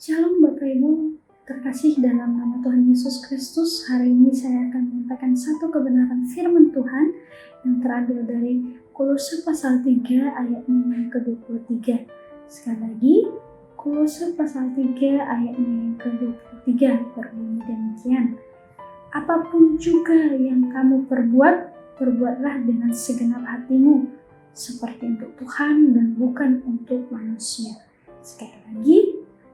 Shalom Bapak Ibu, terkasih dalam nama Tuhan Yesus Kristus. Hari ini saya akan menyampaikan satu kebenaran firman Tuhan yang terambil dari Kolose pasal 3 ayatnya yang ke-23. Sekali lagi, Kolose pasal 3 ayatnya yang ke-23 berbunyi demikian. Apapun juga yang kamu perbuat, perbuatlah dengan segenap hatimu, seperti untuk Tuhan dan bukan untuk manusia. Sekali lagi,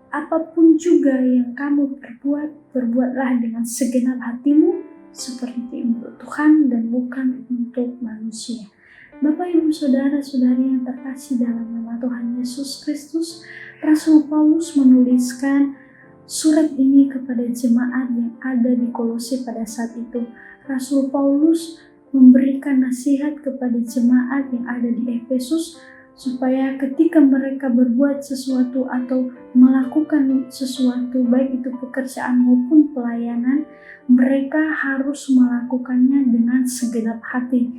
apapun juga yang kamu perbuat, perbuatlah dengan segenap hatimu, seperti untuk Tuhan dan bukan untuk manusia. Bapak, Ibu, Saudara-saudari yang terkasih dalam nama Tuhan Yesus Kristus, Rasul Paulus menuliskan surat ini kepada jemaat yang ada di Kolose pada saat itu. Rasul Paulus memberikan nasihat kepada jemaat yang ada di Efesus, supaya ketika mereka berbuat sesuatu atau melakukan sesuatu, baik itu pekerjaan maupun pelayanan, mereka harus melakukannya dengan segenap hati.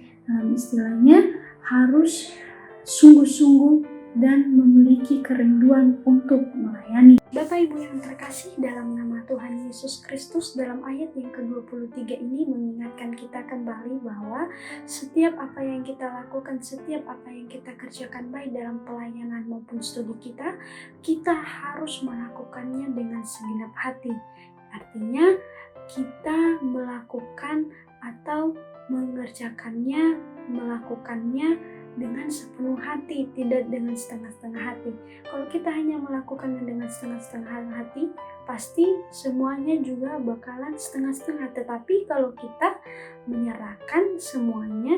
Istilahnya harus sungguh-sungguh dan memiliki kerinduan untuk melayani. Bapak Ibu yang terkasih dalam nama Tuhan Yesus Kristus, dalam ayat yang ke-23 ini mengingatkan kita kembali bahwa setiap apa yang kita lakukan, setiap apa yang kita kerjakan baik dalam pelayanan maupun studi kita harus melakukannya dengan segenap hati. Artinya kita melakukan atau mengerjakannya, melakukannya dengan sepenuh hati, tidak dengan setengah-setengah hati. Kalau kita hanya melakukannya dengan setengah-setengah hati, pasti semuanya juga bakalan setengah-setengah. Tetapi kalau kita menyerahkan semuanya,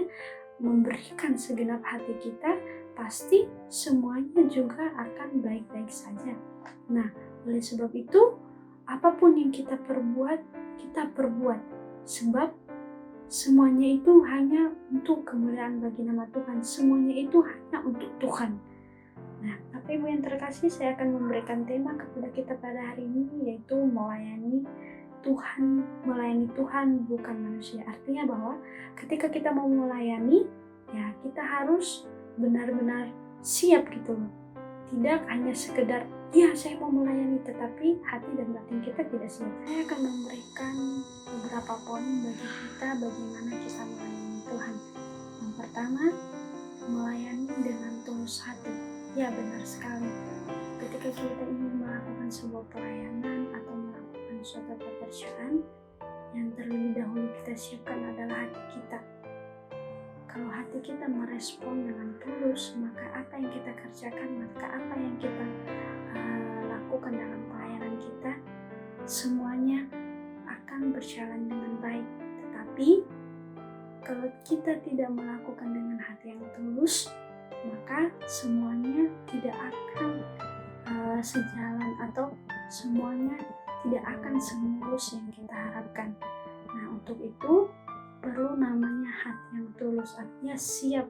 memberikan segenap hati kita, pasti semuanya juga akan baik-baik saja. Nah, oleh sebab itu, apapun yang kita perbuat, sebab semuanya itu hanya untuk kemuliaan bagi nama Tuhan. Semuanya itu hanya untuk Tuhan. Nah, Bapak Ibu yang terkasih, saya akan memberikan tema kepada kita pada hari ini, yaitu melayani Tuhan bukan manusia. Artinya bahwa ketika kita mau melayani, ya kita harus benar-benar siap gitu loh. Tidak hanya sekedar, ya saya mau melayani, tetapi hati dan batin kita tidak siap. Saya akan memberikan beberapa poin bagi kita bagaimana kita melayani Tuhan. Yang pertama, melayani dengan tulus hati. Ya, benar sekali. Ketika kita ingin melakukan sebuah pelayanan atau melakukan suatu pekerjaan, yang terlebih dahulu kita siapkan adalah hati kita. Kalau hati kita merespon dengan tulus, maka apa yang kita kerjakan, maka apa yang kita lakukan dalam pelayanan kita, semuanya akan berjalan dengan baik. Tetapi kalau kita tidak melakukan dengan hati yang tulus, maka semuanya tidak akan sejalan atau semuanya tidak akan semulus yang kita harapkan. Nah, untuk itu perlu namanya hati yang tulus, artinya siap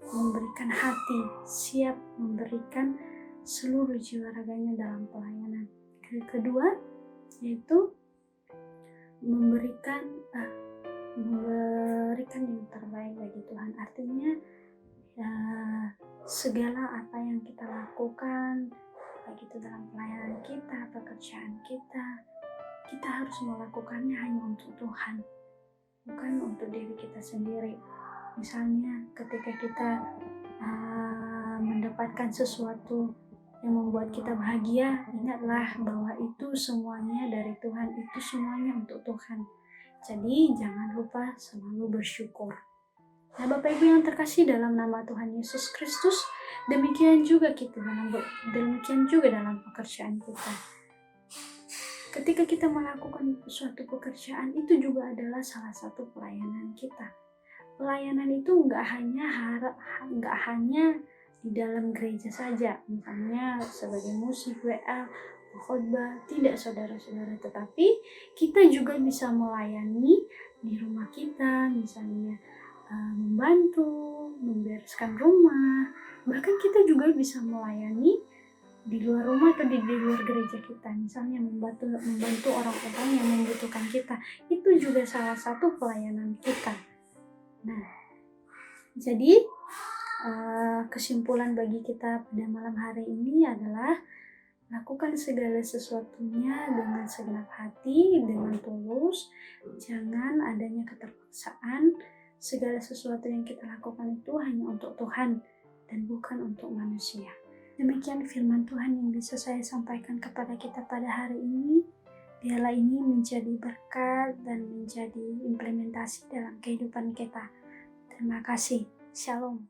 memberikan hati, siap memberikan seluruh jiwa raganya dalam pelayanan. Kedua, yaitu memberikan yang terbaik bagi Tuhan. Artinya segala apa yang kita lakukan, baik itu dalam pelayanan kita, pekerjaan kita harus melakukannya hanya untuk Tuhan, bukan untuk diri kita sendiri. Misalnya ketika kita mendapatkan sesuatu yang membuat kita bahagia, ingatlah bahwa itu semuanya dari Tuhan, itu semuanya untuk Tuhan. Jadi jangan lupa selalu bersyukur. Nah, Bapak Ibu yang terkasih dalam nama Tuhan Yesus Kristus, demikian juga dalam pekerjaan kita. Ketika kita melakukan suatu pekerjaan, itu juga adalah salah satu pelayanan kita. Pelayanan itu nggak hanya di dalam gereja saja, misalnya sebagai musik, WL, khotbah, tidak saudara-saudara, tetapi kita juga bisa melayani di rumah kita, misalnya membantu, membereskan rumah, bahkan kita juga bisa melayani di luar rumah atau di luar gereja kita, misalnya membantu orang-orang yang membutuhkan kita. Itu juga salah satu pelayanan kita. Nah, jadi kesimpulan bagi kita pada malam hari ini adalah Lakukan segala sesuatunya dengan segenap hati, dengan tulus. Jangan adanya keterpaksaan. Segala sesuatu yang kita lakukan itu hanya untuk Tuhan dan bukan untuk manusia. Demikian firman Tuhan yang bisa saya sampaikan kepada kita pada hari ini. Biarlah ini menjadi berkat dan menjadi implementasi dalam kehidupan kita. Terima kasih. Shalom.